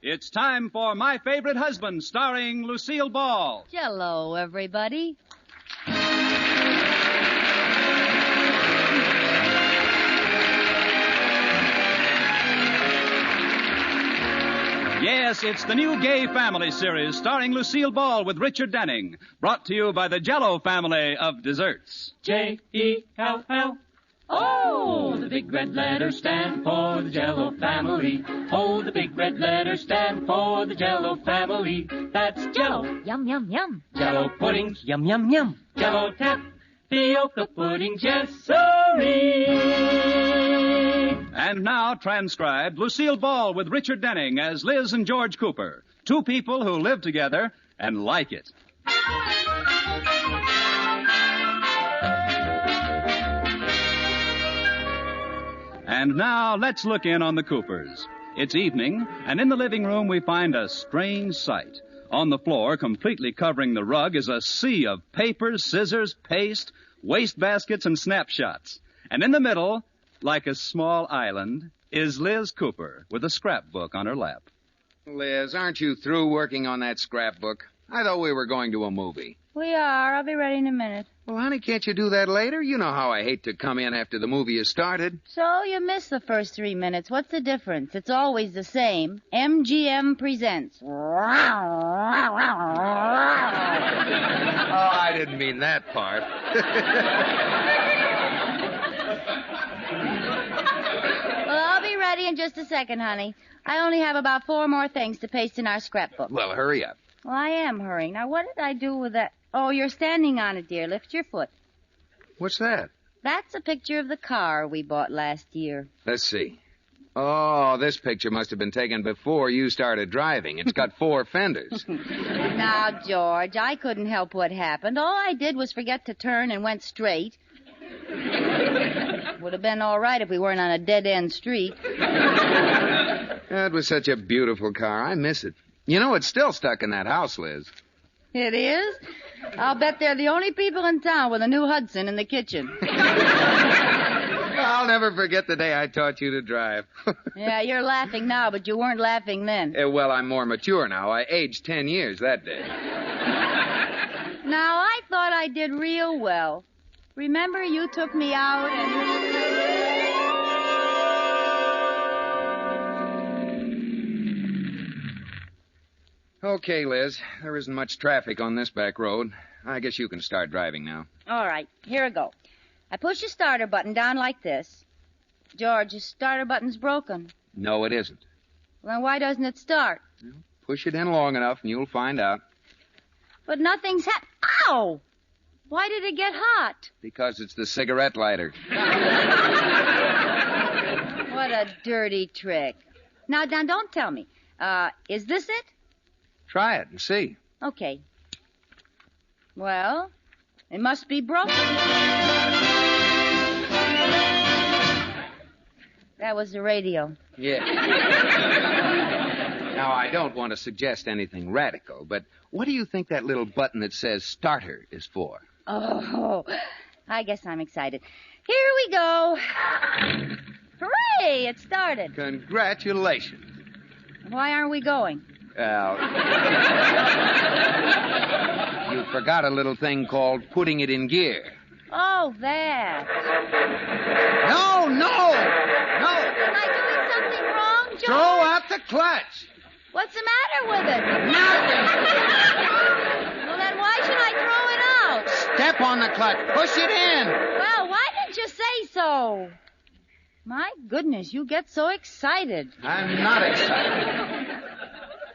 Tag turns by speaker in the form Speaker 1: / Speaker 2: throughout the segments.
Speaker 1: It's time for My Favorite Husband, starring Lucille Ball.
Speaker 2: Hello, everybody.
Speaker 1: Yes, it's the new Gay Family series starring Lucille Ball with Richard Denning, brought to you by the Jell-O family of desserts.
Speaker 3: Jell. Oh, the big red letters stand for the Jell-O family. Oh, the big red letters stand for the Jell-O family. That's Jell-O.
Speaker 2: Yum, yum, yum.
Speaker 3: Jell-O puddings.
Speaker 4: Yum, yum, yum.
Speaker 3: Jell-O tapioca puddings. Yes, sirree.
Speaker 1: And now, transcribed, Lucille Ball with Richard Denning as Liz and George Cooper, two people who live together and like it. And now, let's look in on the Coopers. It's evening, and in the living room we find a strange sight. On the floor, completely covering the rug, is a sea of papers, scissors, paste, wastebaskets, and snapshots. And in the middle, like a small island, is Liz Cooper with a scrapbook on her lap.
Speaker 5: Liz, aren't you through working on that scrapbook? I thought we were going to a movie.
Speaker 2: We are. I'll be ready in a minute.
Speaker 5: Well, honey, can't you do that later? You know how I hate to come in after the movie has started.
Speaker 2: So you missed the first 3 minutes. What's the difference? It's always the same. MGM presents.
Speaker 5: Oh, I didn't mean that part.
Speaker 2: Well, I'll be ready in just a second, honey. I only have about 4 more things to paste in our scrapbook.
Speaker 5: Well, hurry up.
Speaker 2: Well, I am hurrying. Now, what did I do with that? Oh, you're standing on it, dear. Lift your foot.
Speaker 5: What's that?
Speaker 2: That's a picture of the car we bought last year.
Speaker 5: Let's see. Oh, this picture must have been taken before you started driving. It's got 4 fenders.
Speaker 2: Now, George, I couldn't help what happened. All I did was forget to turn and went straight. Would have been all right if we weren't on a dead-end street.
Speaker 5: That was such a beautiful car. I miss it. You know, it's still stuck in that house, Liz.
Speaker 2: It is? I'll bet they're the only people in town with a new Hudson in the kitchen.
Speaker 5: I'll never forget the day I taught you to drive.
Speaker 2: Yeah, you're laughing now, but you weren't laughing then.
Speaker 5: Well, I'm more mature now. I aged 10 years that day.
Speaker 2: Now, I thought I did real well. Remember, you took me out and...
Speaker 5: Okay, Liz. There isn't much traffic on this back road. I guess you can start driving now.
Speaker 2: All right, here I go. I push the starter button down like this. George, the starter button's broken.
Speaker 5: No, it isn't.
Speaker 2: Well, then why doesn't it start?
Speaker 5: Well, push it in long enough and you'll find out.
Speaker 2: But nothing's Ow! Why did it get hot?
Speaker 5: Because it's the cigarette lighter.
Speaker 2: What a dirty trick. Now, don't tell me. Is this it?
Speaker 5: Try it and see.
Speaker 2: Okay. Well, it must be broken. That was the radio.
Speaker 5: Yeah. Now, I don't want to suggest anything radical, but what do you think that little button that says starter is for?
Speaker 2: Oh, I guess I'm excited. Here we go. Hooray! It started.
Speaker 5: Congratulations.
Speaker 2: Why aren't we going?
Speaker 5: Well, you forgot a little thing called putting it in gear.
Speaker 2: Oh, that.
Speaker 5: No!
Speaker 2: Am I doing something wrong, George?
Speaker 5: Throw out the clutch.
Speaker 2: What's the matter with it?
Speaker 5: Nothing.
Speaker 2: Well, then why should I throw it out?
Speaker 5: Step on the clutch. Push it in.
Speaker 2: Well, why didn't you say so? My goodness, you get so excited.
Speaker 5: I'm not excited.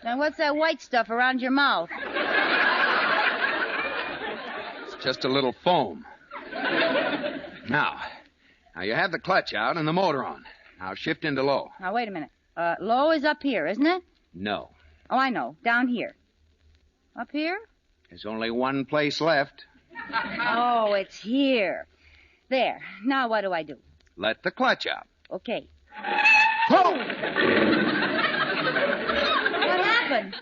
Speaker 2: Then what's that white stuff around your mouth?
Speaker 5: It's just a little foam. Now you have the clutch out and the motor on. Now shift into low.
Speaker 2: Now, wait a minute. Low is up here, isn't it?
Speaker 5: No.
Speaker 2: Oh, I know. Down here. Up here?
Speaker 5: There's only one place left.
Speaker 2: Oh, it's here. There. Now what do I do?
Speaker 5: Let the clutch out.
Speaker 2: Okay.
Speaker 5: Whoa!
Speaker 2: What happened?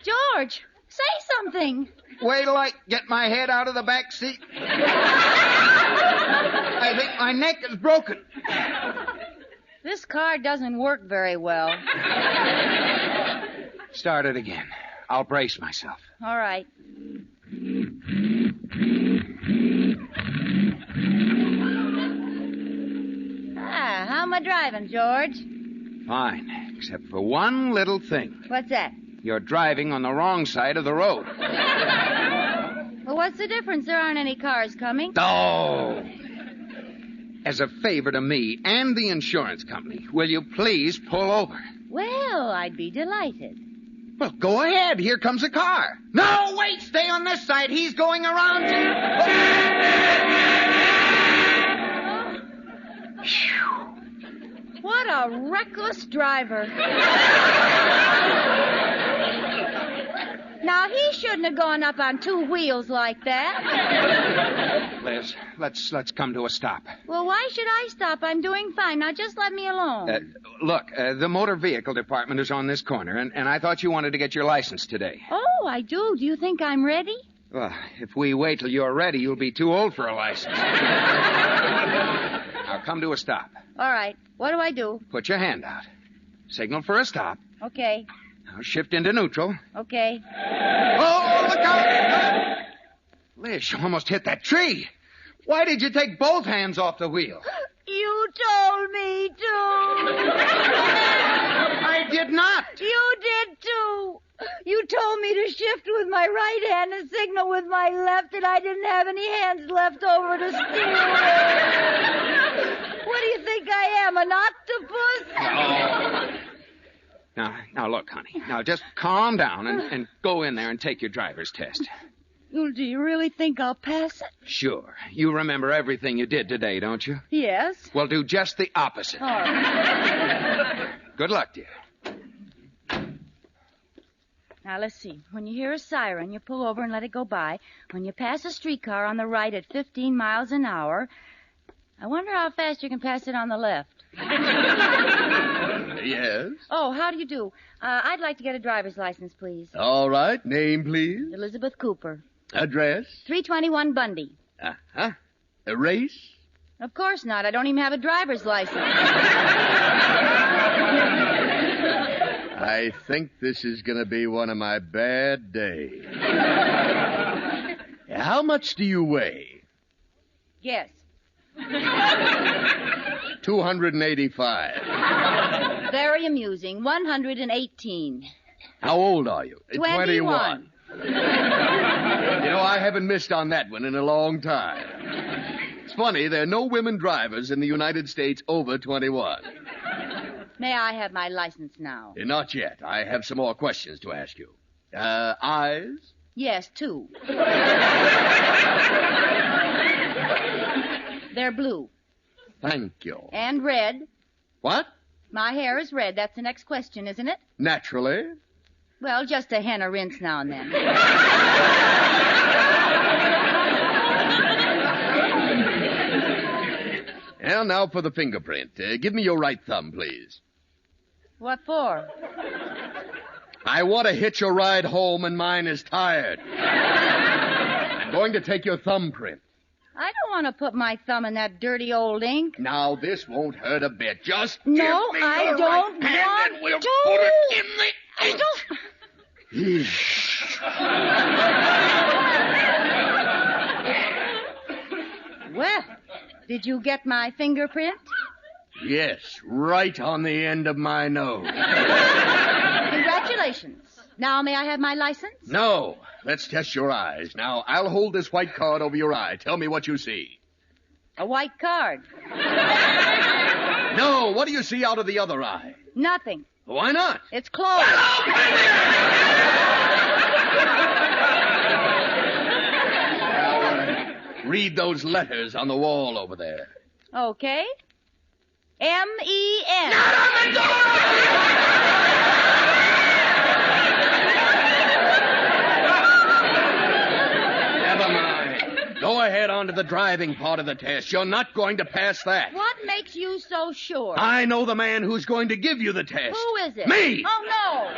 Speaker 2: George, say something.
Speaker 5: Wait till I get my head out of the back seat. I think my neck is broken.
Speaker 2: This car doesn't work very well.
Speaker 5: Start it again. I'll brace myself.
Speaker 2: All right. How am I driving, George?
Speaker 5: Fine, except for one little thing.
Speaker 2: What's that?
Speaker 5: You're driving on the wrong side of the road.
Speaker 2: Well, what's the difference? There aren't any cars coming.
Speaker 5: Oh! As a favor to me and the insurance company, will you please pull over?
Speaker 2: Well, I'd be delighted.
Speaker 5: Well, go ahead. Here comes a car. No, wait. Stay on this side. He's going around you.
Speaker 2: What a reckless driver. Now, he shouldn't have gone up on two wheels like that.
Speaker 5: Liz, let's come to a stop.
Speaker 2: Well, why should I stop? I'm doing fine. Now, just let me alone.
Speaker 5: Look, the motor vehicle department is on this corner, and I thought you wanted to get your license today.
Speaker 2: Oh, I do. Do you think I'm ready?
Speaker 5: Well, if we wait till you're ready, you'll be too old for a license. Now, come to a stop.
Speaker 2: All right. What do I do?
Speaker 5: Put your hand out. Signal for a stop.
Speaker 2: Okay.
Speaker 5: Now, shift into neutral.
Speaker 2: Okay.
Speaker 5: Oh, look out! Liz, you almost hit that tree. Why did you take both hands off the wheel?
Speaker 2: You told me to.
Speaker 5: I did not.
Speaker 2: You did, too. You told me to shift with my right hand and signal with my left, and I didn't have any hands left over to steer with. What do you think I am, an octopus?
Speaker 5: No. Now, look, honey. Now, just calm down and go in there and take your driver's test.
Speaker 2: Well, do you really think I'll pass it?
Speaker 5: Sure. You remember everything you did today, don't you?
Speaker 2: Yes.
Speaker 5: Well, do just the opposite.
Speaker 2: All right.
Speaker 5: Good luck, dear.
Speaker 2: Now, let's see. When you hear a siren, you pull over and let it go by. When you pass a streetcar on the right at 15 miles an hour, I wonder how fast you can pass it on the left.
Speaker 4: Yes?
Speaker 2: Oh, how do you do? I'd like to get a driver's license, please.
Speaker 4: All right. Name, please.
Speaker 2: Elizabeth Cooper.
Speaker 4: Address?
Speaker 2: 321 Bundy.
Speaker 4: Uh-huh. A race?
Speaker 2: Of course not. I don't even have a driver's license.
Speaker 4: I think this is going to be one of my bad days. How much do you weigh?
Speaker 2: Yes.
Speaker 4: 285.
Speaker 2: Very amusing. 118.
Speaker 4: How old are you?
Speaker 2: 21.
Speaker 4: You know, I haven't missed on that one in a long time. It's funny, there are no women drivers in the United States over 21.
Speaker 2: May I have my license now?
Speaker 4: Not yet. I have some more questions to ask you. Eyes?
Speaker 2: Yes, 2. They're blue.
Speaker 4: Thank you.
Speaker 2: And red.
Speaker 4: What?
Speaker 2: My hair is red. That's the next question, isn't it?
Speaker 4: Naturally.
Speaker 2: Well, just a henna rinse now and then.
Speaker 4: And now for the fingerprint. Give me your right thumb, please.
Speaker 2: What for?
Speaker 4: I want to hitch a ride home, and mine is tired. I'm going to take your thumbprint.
Speaker 2: I don't want to put my thumb in that dirty old ink.
Speaker 4: Now, this won't hurt a bit. Just
Speaker 2: No,
Speaker 4: give me
Speaker 2: I
Speaker 4: your
Speaker 2: don't
Speaker 4: right hand
Speaker 2: want
Speaker 4: and we'll
Speaker 2: to.
Speaker 4: put it in the ink.
Speaker 2: Well, did you get my fingerprint?
Speaker 4: Yes, right on the end of my nose.
Speaker 2: Congratulations. Now, may I have my license?
Speaker 4: No, let's test your eyes. Now, I'll hold this white card over your eye. Tell me what you see.
Speaker 2: A white card.
Speaker 4: No, what do you see out of the other eye?
Speaker 2: Nothing.
Speaker 4: Why not?
Speaker 2: It's closed.
Speaker 4: Read those letters on the wall over there.
Speaker 2: Okay. M-E-N.
Speaker 4: Not on the door! Never mind. Go ahead on to the driving part of the test. You're not going to pass that.
Speaker 2: What makes you so sure?
Speaker 4: I know the man who's going to give you the test.
Speaker 2: Who is it?
Speaker 4: Me!
Speaker 2: Oh, no.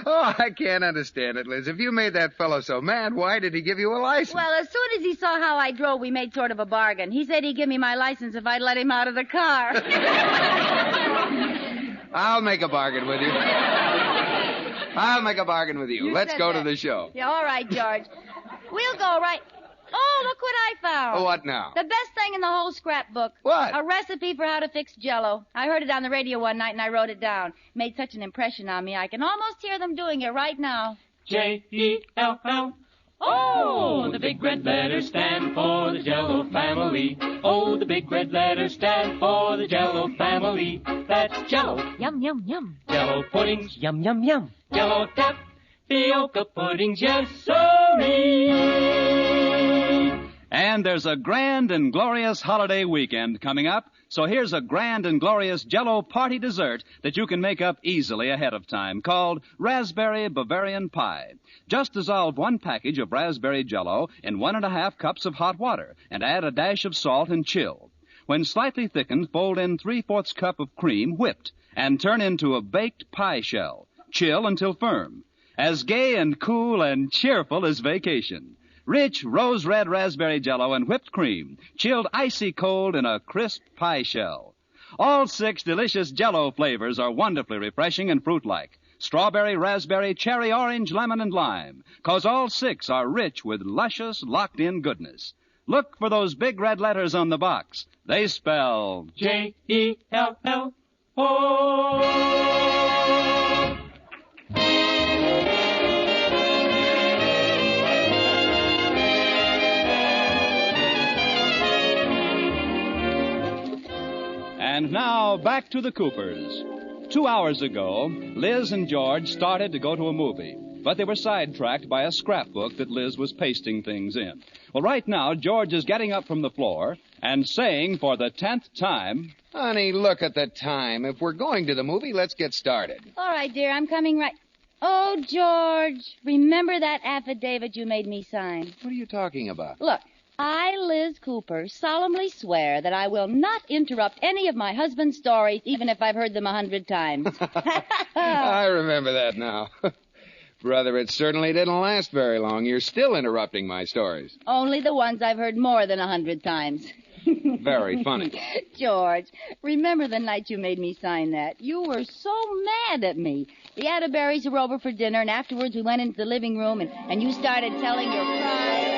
Speaker 5: Oh, I I can't understand it, Liz. If you made that fellow so mad, why did he give you a license?
Speaker 2: Well, as soon as he saw how I drove, we made sort of a bargain. He said he'd give me my license if I'd let him out of the car.
Speaker 5: I'll make a bargain with you. Let's go to the show.
Speaker 2: Yeah, all right, George. We'll go right... Oh, look what I found.
Speaker 5: What now?
Speaker 2: The best thing in the whole scrapbook.
Speaker 5: What?
Speaker 2: A recipe for how to fix Jell-O. I heard it on the radio one night and I wrote it down. Made such an impression on me, I can almost hear them doing it right now.
Speaker 3: Jell. Oh, the big red letters stand for the Jell-O family. Oh, the big red letters stand for the Jell-O family. That's Jell-O.
Speaker 6: Yum, yum, yum.
Speaker 3: Jell-O puddings.
Speaker 6: Yum, yum, yum.
Speaker 3: Jell-O tapioca puddings, yes, sirree.
Speaker 1: And there's a grand and glorious holiday weekend coming up, so here's a grand and glorious Jell-O party dessert that you can make up easily ahead of time, called Raspberry Bavarian Pie. Just dissolve 1 package of raspberry Jell-O in 1½ cups of hot water and add a dash of salt and chill. When slightly thickened, fold in 3/4 cup of cream whipped and turn into a baked pie shell. Chill until firm. As gay and cool and cheerful as vacation. Rich rose-red raspberry Jell-O and whipped cream, chilled icy cold in a crisp pie shell. All 6 delicious Jell-O flavors are wonderfully refreshing and fruit-like. Strawberry, raspberry, cherry, orange, lemon, and lime. 'Cause all 6 are rich with luscious, locked-in goodness. Look for those big red letters on the box. They spell...
Speaker 3: Jell-O.
Speaker 1: And now, back to the Coopers. 2 hours ago, Liz and George started to go to a movie, but they were sidetracked by a scrapbook that Liz was pasting things in. Well, right now, George is getting up from the floor and saying for the 10th time...
Speaker 5: Honey, look at the time. If we're going to the movie, let's get started.
Speaker 2: All right, dear, I'm coming right... Oh, George, remember that affidavit you made me sign?
Speaker 5: What are you talking about?
Speaker 2: Look, I, Liz Cooper, solemnly swear that I will not interrupt any of my husband's stories, even if I've heard them 100 times.
Speaker 5: I remember that now. Brother, it certainly didn't last very long. You're still interrupting my stories.
Speaker 2: Only the ones I've heard more than 100 times.
Speaker 5: Very funny.
Speaker 2: George, remember the night you made me sign that? You were so mad at me. The Atterberries were over for dinner, and afterwards we went into the living room, and you started telling your cries.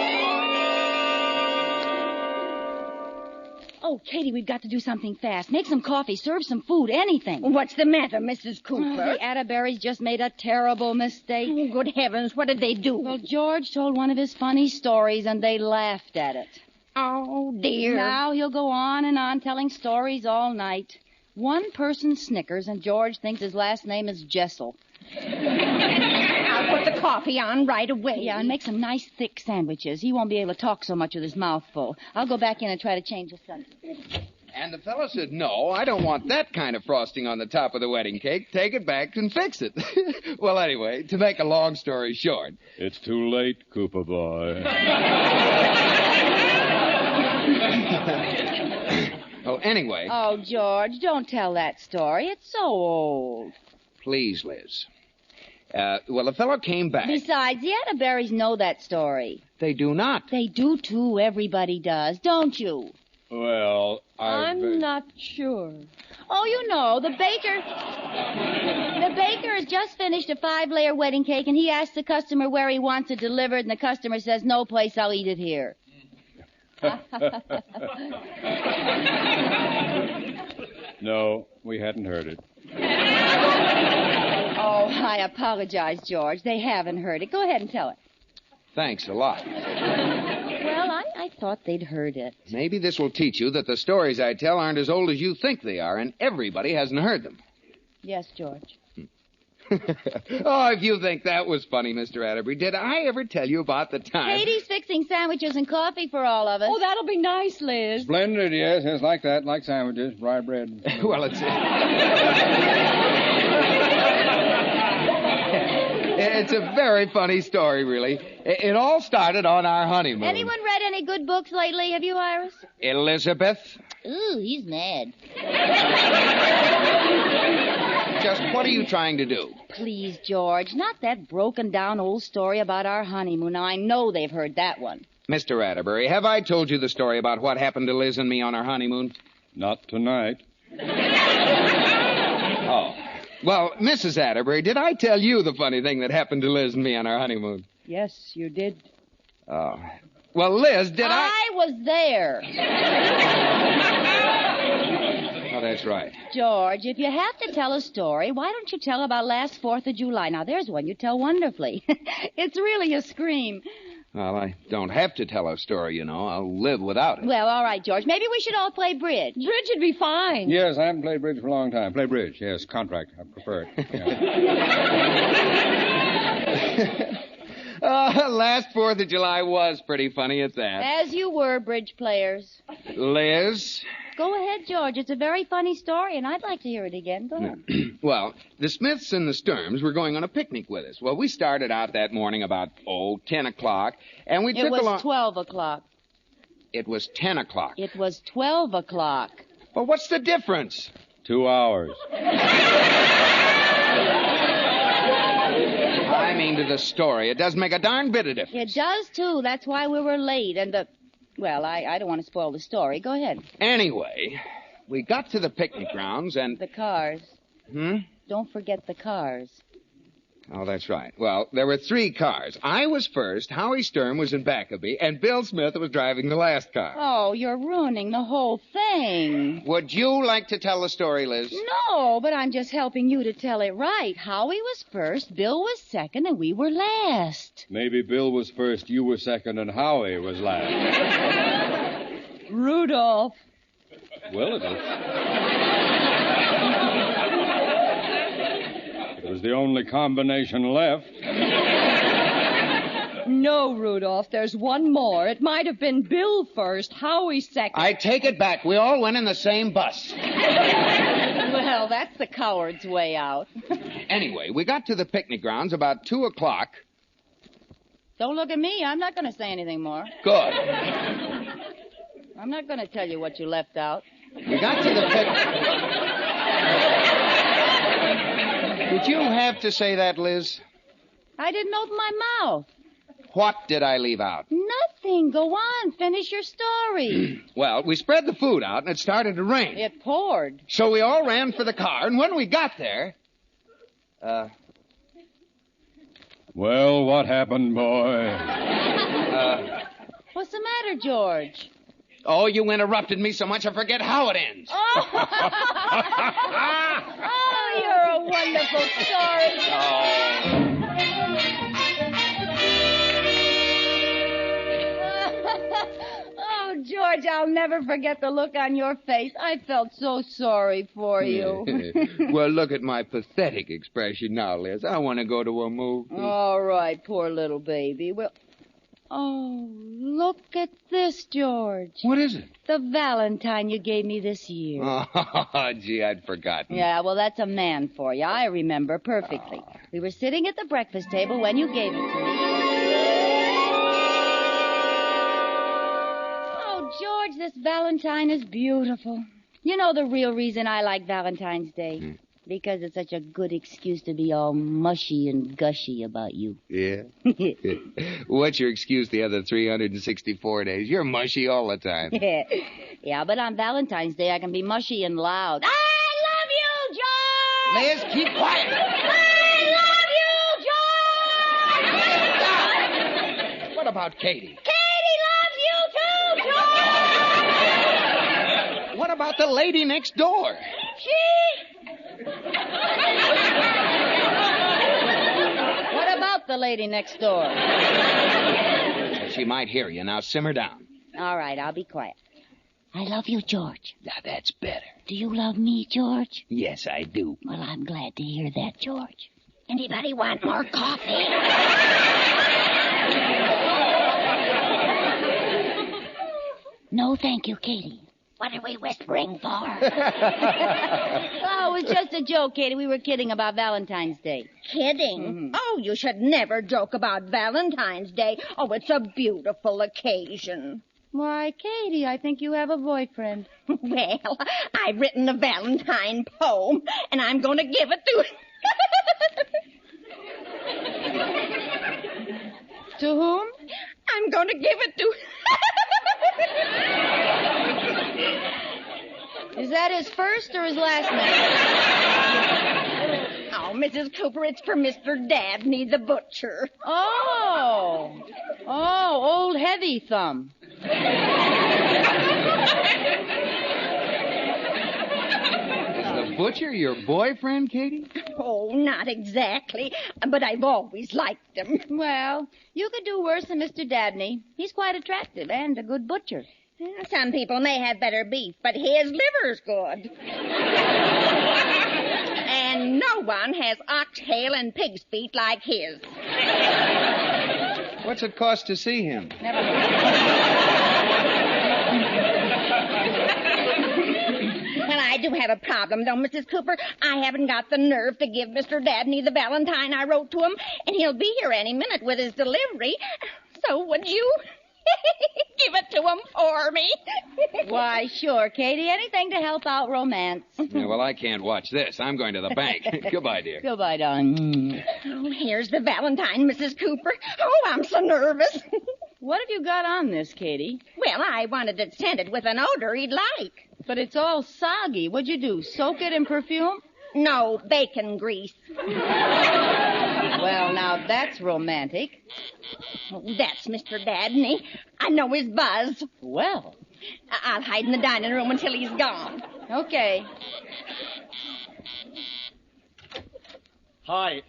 Speaker 2: Oh, Katie, we've got to do something fast. Make some coffee, serve some food, anything.
Speaker 6: What's the matter, Mrs. Cooper?
Speaker 2: The Atterberries just made a terrible mistake.
Speaker 6: Oh, good heavens, what did they do?
Speaker 2: Well, George told one of his funny stories, and they laughed at it.
Speaker 6: Oh, dear.
Speaker 2: Now he'll go on and on telling stories all night. One person snickers, and George thinks his last name is Jessel.
Speaker 6: I'll put the coffee on right away.
Speaker 2: Yeah, and make some nice thick sandwiches. He won't be able to talk so much with his mouth full. I'll go back in and try to change the sun.
Speaker 5: And the fellow said, no, I don't want that kind of frosting on the top of the wedding cake. Take it back and fix it. Well, anyway, to make a long story short.
Speaker 7: It's too late, Cooper boy.
Speaker 5: Oh, anyway.
Speaker 2: Oh, George, don't tell that story. It's so old.
Speaker 5: Please, Liz. Well, the fellow came back.
Speaker 2: Besides, the Atterberries know that story.
Speaker 5: They do not.
Speaker 2: They do, too. Everybody does. Don't you?
Speaker 7: Well,
Speaker 6: I'm not sure.
Speaker 2: Oh, you know, the baker has just finished a 5-layer wedding cake, and he asked the customer where he wants it delivered, and the customer says, no place, I'll eat it here.
Speaker 7: No, we hadn't heard it.
Speaker 2: Oh, I apologize, George. They haven't heard it. Go ahead and tell it.
Speaker 5: Thanks a lot.
Speaker 2: Well, I thought they'd heard it.
Speaker 5: Maybe this will teach you that the stories I tell aren't as old as you think they are, and everybody hasn't heard them.
Speaker 2: Yes, George.
Speaker 5: Oh, if you think that was funny, Mr. Atterbury, did I ever tell you about the time...
Speaker 2: Katie's fixing sandwiches and coffee for all of us.
Speaker 6: Oh, that'll be nice, Liz.
Speaker 7: Splendid, yes, like that, like sandwiches, rye bread.
Speaker 5: Well, it's a very funny story, really. It all started on our honeymoon.
Speaker 2: Anyone read any good books lately? Have you, Iris?
Speaker 5: Elizabeth?
Speaker 2: Ooh, he's mad.
Speaker 5: Just what are you trying to do?
Speaker 2: Please, George, not that broken-down old story about our honeymoon. Now, I know they've heard that one.
Speaker 5: Mr. Atterbury, have I told you the story about what happened to Liz and me on our honeymoon?
Speaker 7: Not tonight.
Speaker 5: Oh. Well, Mrs. Atterbury, did I tell you the funny thing that happened to Liz and me on our honeymoon?
Speaker 2: Yes, you did.
Speaker 5: Oh. Well, Liz, did
Speaker 2: I was there.
Speaker 5: Oh, that's right.
Speaker 2: George, if you have to tell a story, why don't you tell about last 4th of July? Now, there's one you tell wonderfully. It's really a scream.
Speaker 5: Well, I don't have to tell a story, you know. I'll live without it.
Speaker 2: Well, all right, George. Maybe we should all play bridge.
Speaker 6: Bridge would be fine.
Speaker 7: Yes, I haven't played bridge for a long time. Play bridge, yes. Contract. I prefer it. Yeah.
Speaker 5: Last 4th of July was pretty funny at that.
Speaker 2: As you were, bridge players.
Speaker 5: Liz?
Speaker 2: Go ahead, George. It's a very funny story, and I'd like to hear it again. Go ahead.
Speaker 5: Well, the Smiths and the Sturms were going on a picnic with us. Well, we started out that morning about, 10 o'clock, and we
Speaker 2: It
Speaker 5: took
Speaker 2: was
Speaker 5: along...
Speaker 2: 12 o'clock.
Speaker 5: It was 10 o'clock.
Speaker 2: It was 12 o'clock.
Speaker 5: Well, what's the difference?
Speaker 7: 2 hours.
Speaker 5: I mean to the story. It does make a darn bit of difference.
Speaker 2: It does, too. That's why we were late, and Well, I don't want to spoil the story. Go ahead.
Speaker 5: Anyway, we got to the picnic grounds and...
Speaker 2: The cars. Don't forget the cars.
Speaker 5: Oh, that's right. Well, there were 3 cars. I was first, Howie Sturm was in back of me, and Bill Smith was driving the last car.
Speaker 2: Oh, you're ruining the whole thing.
Speaker 5: Would you like to tell the story, Liz?
Speaker 2: No, but I'm just helping you to tell it right. Howie was first, Bill was second, and we were last.
Speaker 7: Maybe Bill was first, you were second, and Howie was last.
Speaker 2: Rudolph.
Speaker 7: Well, it is. It was the only combination left.
Speaker 6: No, Rudolph, there's one more. It might have been Bill first, Howie second.
Speaker 5: I take it back. We all went in the same bus.
Speaker 2: Well, that's the coward's way out.
Speaker 5: Anyway, we got to the picnic grounds about 2 o'clock.
Speaker 2: Don't look at me. I'm not going to say anything more.
Speaker 5: Good.
Speaker 2: I'm not going to tell you what you left out.
Speaker 5: We got to the picnic... Did you have to say that, Liz?
Speaker 2: I didn't open my mouth.
Speaker 5: What did I leave out?
Speaker 2: Nothing. Go on. Finish your story.
Speaker 5: Well, we spread the food out, and it started to rain.
Speaker 2: It poured.
Speaker 5: So we all ran for the car, and when we got there...
Speaker 7: Well, what happened, boy?
Speaker 2: What's the matter, George?
Speaker 5: Oh, you interrupted me so much I forget how it ends.
Speaker 2: Oh, you're a wonderful story. Oh, George, I'll never forget the look on your face. I felt so sorry for you.
Speaker 5: Well, look at my pathetic expression now, Liz. I want to go to a movie.
Speaker 2: All right, poor little baby. Well, oh, look at this, George.
Speaker 5: What is it?
Speaker 2: The Valentine you gave me this year.
Speaker 5: Oh, gee, I'd forgotten.
Speaker 2: Yeah, well, that's a man for you. I remember perfectly. We were sitting at the breakfast table when you gave it to me. Oh, George, this Valentine is beautiful. You know the real reason I like Valentine's Day? Because it's such a good excuse to be all mushy and gushy about you.
Speaker 5: Yeah? What's your excuse the other 364 days? You're mushy all the time.
Speaker 2: Yeah, but on Valentine's Day I can be mushy and loud. I love you, George!
Speaker 5: Liz, keep quiet.
Speaker 2: I love you, George!
Speaker 5: What about Katie?
Speaker 2: Katie loves you too, George!
Speaker 5: What about the lady next door?
Speaker 2: What about the lady next door?
Speaker 5: She might hear you. Now simmer down.
Speaker 2: All right, I'll be quiet. I love you, George.
Speaker 5: Now that's better.
Speaker 2: Do you love me, George?
Speaker 5: Yes, I do.
Speaker 2: Well, I'm glad to hear that, George. Anybody want more coffee? No, thank you, Katie. What are we whispering for? Oh, it was just a joke, Katie. We were kidding about Valentine's Day.
Speaker 6: Kidding?
Speaker 2: Mm-hmm.
Speaker 6: Oh, you should never joke about Valentine's Day. Oh, it's a beautiful occasion.
Speaker 2: Why, Katie, I think you have a boyfriend.
Speaker 8: Well, I've written a Valentine poem, and I'm going to give it to...
Speaker 2: To whom?
Speaker 8: I'm going to give it to...
Speaker 2: Is that his first or his last name?
Speaker 8: Oh, Mrs. Cooper, it's for Mr. Dabney, the butcher.
Speaker 2: Oh, old heavy thumb.
Speaker 5: Is the butcher your boyfriend, Katie?
Speaker 8: Oh, not exactly, but I've always liked him.
Speaker 2: Well, you could do worse than Mr. Dabney. He's quite attractive and a good butcher.
Speaker 8: Some people may have better beef, but his liver's good. And no one has oxtail and pig's feet like his.
Speaker 5: What's it cost to see him?
Speaker 2: Never mind.
Speaker 8: Well, I do have a problem, though, Mrs. Cooper. I haven't got the nerve to give Mr. Dabney the Valentine I wrote to him, and he'll be here any minute with his delivery. So would you give it to him for me?
Speaker 2: Why, sure, Katie. Anything to help out romance.
Speaker 5: Yeah, well, I can't watch this. I'm going to the bank. Goodbye, dear.
Speaker 2: Goodbye, darling.
Speaker 8: Oh, here's the Valentine, Mrs. Cooper. Oh, I'm so nervous.
Speaker 2: What have you got on this, Katie?
Speaker 8: Well, I wanted it scented with an odor he'd like.
Speaker 2: But it's all soggy. What'd you do, soak it in perfume?
Speaker 8: No, bacon grease.
Speaker 2: Well, now that's romantic.
Speaker 8: Oh, that's Mr. Dabney. I know his buzz.
Speaker 2: Well.
Speaker 8: I'll hide in the dining room until he's gone.
Speaker 2: Okay.
Speaker 9: Hi.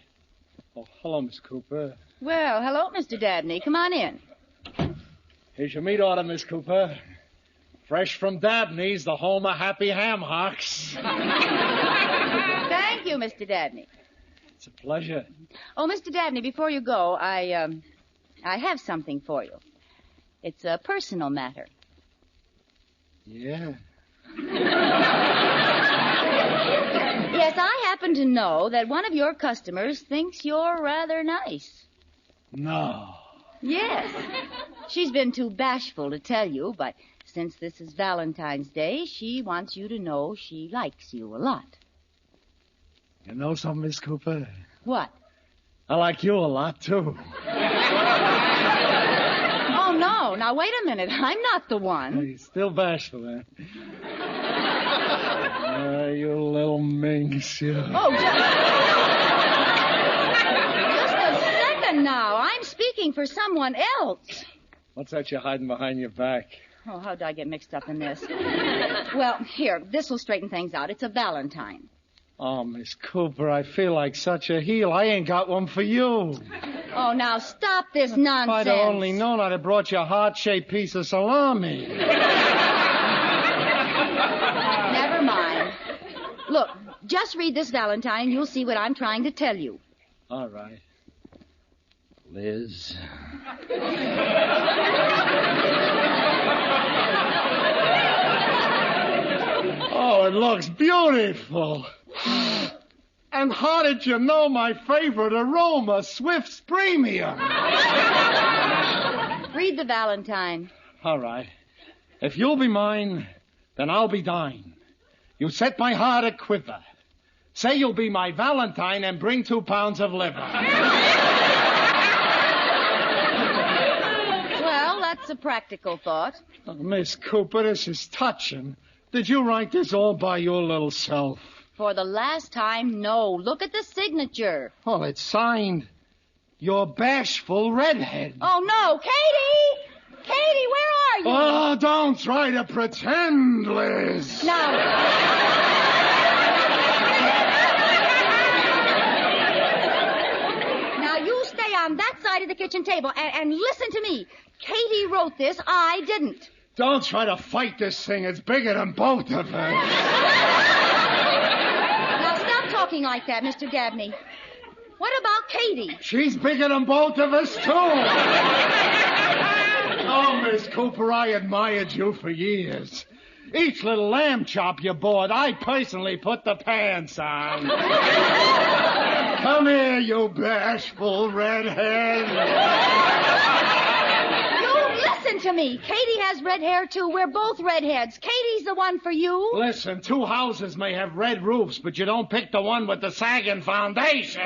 Speaker 9: Oh, hello, Miss Cooper.
Speaker 2: Well, hello, Mr. Dabney. Come on in.
Speaker 9: Here's your meat order, Miss Cooper. Fresh from Dabney's, the home of happy ham hocks.
Speaker 2: Thank you, Mr. Dabney.
Speaker 9: It's a pleasure.
Speaker 2: Oh, Mr. Dabney, before you go, I have something for you. It's a personal matter.
Speaker 9: Yeah.
Speaker 2: Yes, I happen to know that one of your customers thinks you're rather nice.
Speaker 9: No.
Speaker 2: Yes. She's been too bashful to tell you, but since this is Valentine's Day, she wants you to know she likes you a lot.
Speaker 9: You know something, Miss Cooper?
Speaker 2: What?
Speaker 9: I like you a lot, too.
Speaker 2: Oh, no. Now, wait a minute. I'm not the one.
Speaker 9: You're still bashful, eh? You little minx, you.
Speaker 2: Oh, just a second now. I'm speaking for someone else.
Speaker 9: What's that you're hiding behind your back?
Speaker 2: Oh, how did I get mixed up in this? Well, here, this will straighten things out. It's a Valentine.
Speaker 9: Oh, Miss Cooper, I feel like such a heel. I ain't got one for you.
Speaker 2: Oh, now stop this nonsense.
Speaker 9: If I'd have only known, I'd have brought you a heart-shaped piece of salami.
Speaker 2: Never mind. Look, just read this Valentine and you'll see what I'm trying to tell you.
Speaker 9: All right. Liz. Oh, it looks beautiful. And how did you know my favorite aroma, Swift's Premium?
Speaker 2: Read the Valentine.
Speaker 9: All right. If you'll be mine, then I'll be thine. You set my heart a quiver. Say you'll be my Valentine and bring 2 pounds of liver.
Speaker 2: Well, that's a practical thought.
Speaker 9: Oh, Miss Cooper, this is touching. Did you write this all by your little self?
Speaker 2: For the last time, no. Look at the signature.
Speaker 9: Oh, it's signed. Your bashful redhead.
Speaker 2: Oh, no. Katie! Katie, where are you?
Speaker 9: Oh, don't try to pretend, Liz.
Speaker 2: Now, you stay on that side of the kitchen table and listen to me. Katie wrote this. I didn't.
Speaker 9: Don't try to fight this thing. It's bigger than both of us.
Speaker 2: Now, stop talking like that, Mr. Dabney. What about Katie?
Speaker 9: She's bigger than both of us, too. Oh, Miss Cooper, I admired you for years. Each little lamb chop you bought, I personally put the pants on. Come here, you bashful redhead.
Speaker 2: You listen to to me. Katie has red hair, too. We're both redheads. Katie's the one for you.
Speaker 9: Listen, two houses may have red roofs, but you don't pick the one with the sagging foundation.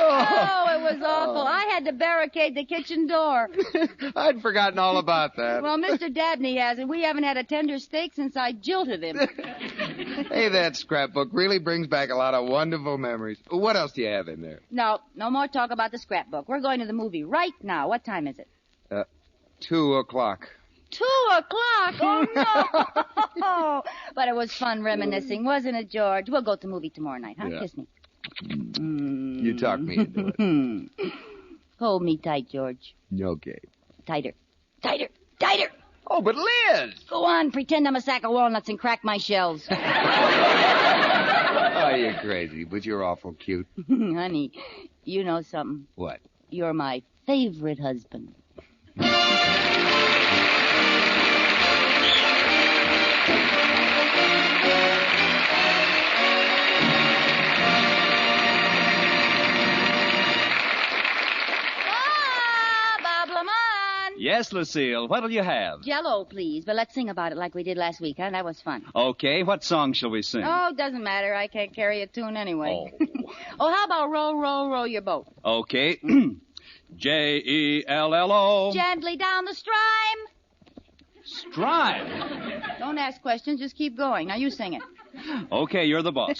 Speaker 2: Oh, it was awful. I had to barricade the kitchen door.
Speaker 5: I'd forgotten all about that.
Speaker 2: Well, Mr. Dabney hasn't. We haven't had a tender steak since I jilted him.
Speaker 5: Hey, that scrapbook really brings back a lot of wonderful memories. What else do you have in there?
Speaker 2: No more talk about the scrapbook. We're going to the movie right now. What time is it?
Speaker 5: 2 o'clock.
Speaker 2: 2 o'clock? Oh, no. But it was fun reminiscing, wasn't it, George? We'll go to the movie tomorrow night, huh?
Speaker 5: Yeah.
Speaker 2: Kiss me.
Speaker 5: You talk me into it.
Speaker 2: Hold me tight, George.
Speaker 5: Okay.
Speaker 2: Tighter. Tighter. Tighter.
Speaker 5: Oh, but Liz!
Speaker 2: Go on, pretend I'm a sack of walnuts and crack my shells.
Speaker 5: Oh, you're crazy, but you're awful cute.
Speaker 2: Honey, you know something.
Speaker 5: What?
Speaker 2: You're my favorite husband.
Speaker 1: Yes, Lucille. What'll you have?
Speaker 2: Jello, please. But let's sing about it like we did last week, huh? That was fun.
Speaker 1: Okay, what song shall we sing?
Speaker 2: Oh, doesn't matter. I can't carry a tune anyway. Oh, how about row, row, row your boat?
Speaker 1: Okay. Jello.
Speaker 2: Gently down the strime.
Speaker 1: Strime?
Speaker 2: Don't ask questions. Just keep going. Now you sing it.
Speaker 1: Okay, you're the boss.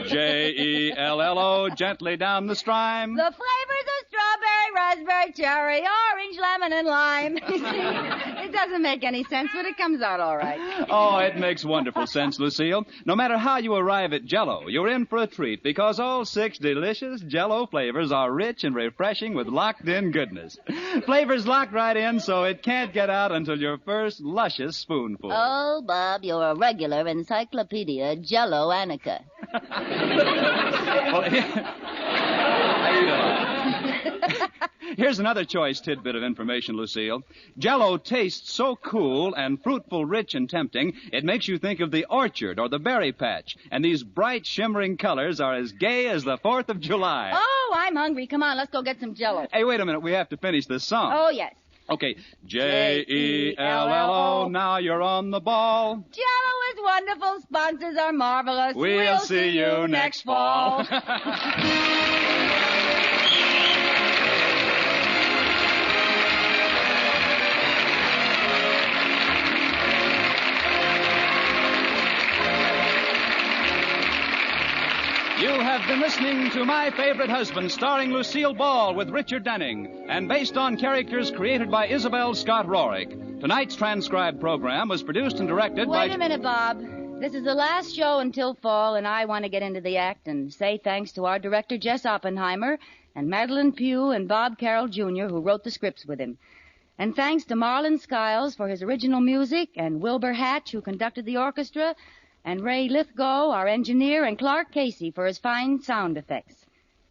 Speaker 1: Jello, gently down the strime.
Speaker 2: The flavors of strawberry, raspberry, cherry, orange, lemon, and lime. It doesn't make any sense, but it comes out all right.
Speaker 1: Oh, it makes wonderful sense, Lucille. No matter how you arrive at Jello, you're in for a treat because all 6 delicious Jello flavors are rich and refreshing with locked-in goodness. Flavors locked right in so it can't get out until your first luscious spoonful.
Speaker 2: Oh, Bob, you're a regular encyclopedia Jello Annika.
Speaker 1: Here's another choice tidbit of information, Lucille. Jello tastes so cool and fruitful, rich, and tempting, it makes you think of the orchard or the berry patch. And these bright, shimmering colors are as gay as the 4th of July.
Speaker 2: Oh, I'm hungry. Come on, let's go get some Jello.
Speaker 1: Hey, wait a minute. We have to finish this song.
Speaker 2: Oh, yes.
Speaker 1: Okay. Jello, now you're on the ball.
Speaker 2: Jello is wonderful. Sponsors are marvelous.
Speaker 1: We'll see you next fall. You have been listening to My Favorite Husband, starring Lucille Ball with Richard Denning, and based on characters created by Isabel Scott Rorick. Tonight's transcribed program was produced and directed by...
Speaker 2: Wait a minute, Bob. This is the last show until fall, and I want to get into the act and say thanks to our director, Jess Oppenheimer, and Madeline Pugh and Bob Carroll, Jr., who wrote the scripts with him. And thanks to Marlon Skiles for his original music, and Wilbur Hatch, who conducted the orchestra, and Ray Lithgow, our engineer, and Clark Casey for his fine sound effects.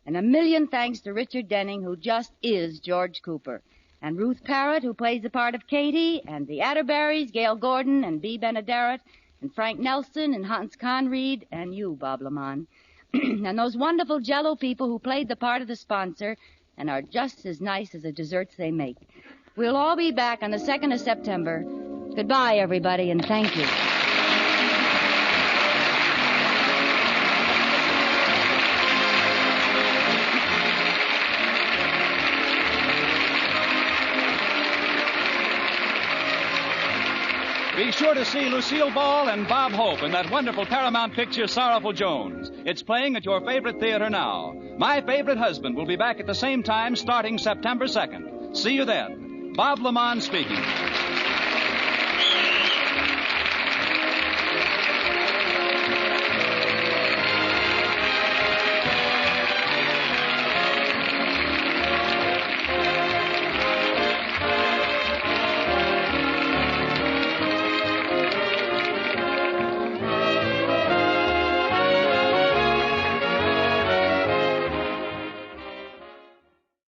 Speaker 2: And a million thanks to Richard Denning, who just is George Cooper, and Ruth Parrott, who plays the part of Katie, and the Atterberries, Gail Gordon, and Bea Benaderet, and Frank Nelson, and Hans Conried, and you, Bob Lamont. And those wonderful Jello people who played the part of the sponsor and are just as nice as the desserts they make. We'll all be back on the 2nd of September. Goodbye, everybody, and thank you.
Speaker 1: Be sure to see Lucille Ball and Bob Hope in that wonderful Paramount picture, Sorrowful Jones. It's playing at your favorite theater now. My Favorite Husband will be back at the same time starting September 2nd. See you then. Bob Lamont speaking.